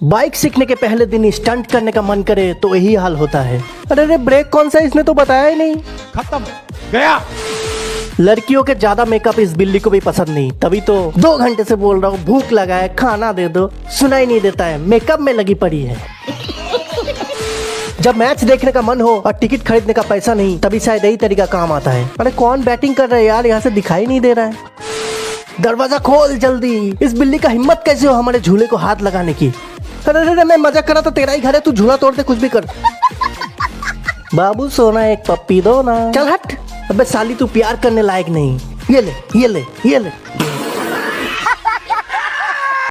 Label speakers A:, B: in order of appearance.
A: Bike सीखने के पहले दिन स्टंट करने का मन करे तो यही हाल होता है। अरे ब्रेक कौन सा, इसने तो बताया ही नहीं।
B: खत्म गया।
A: लड़कियों के ज्यादा मेकअप इस बिल्ली को भी पसंद नहीं, तभी तो 2 घंटे से बोल रहा हूँ भूख लगा है खाना दे दो, सुनाई नहीं देता है, मेकअप में लगी पड़ी है। जब मैच देखने का मन हो और टिकट खरीदने का पैसा नहीं, तभी शायद यही तरीका काम आता है। अरे कौन बैटिंग कर रहा है यार, यहाँ से दिखाई नहीं दे रहा है। दरवाजा खोल जल्दी। इस बिल्ली का हिम्मत कैसे हो हमारे झूले को हाथ लगाने की। अरे मैं मजाक करा तो तेरा ही घर है, तू झूला तोड़ दे कुछ भी कर। बाबू सोना एक पप्पी दो ना। चल हट। अबे साली तू प्यार करने लायक नहीं। ये ले ये ले ये ले।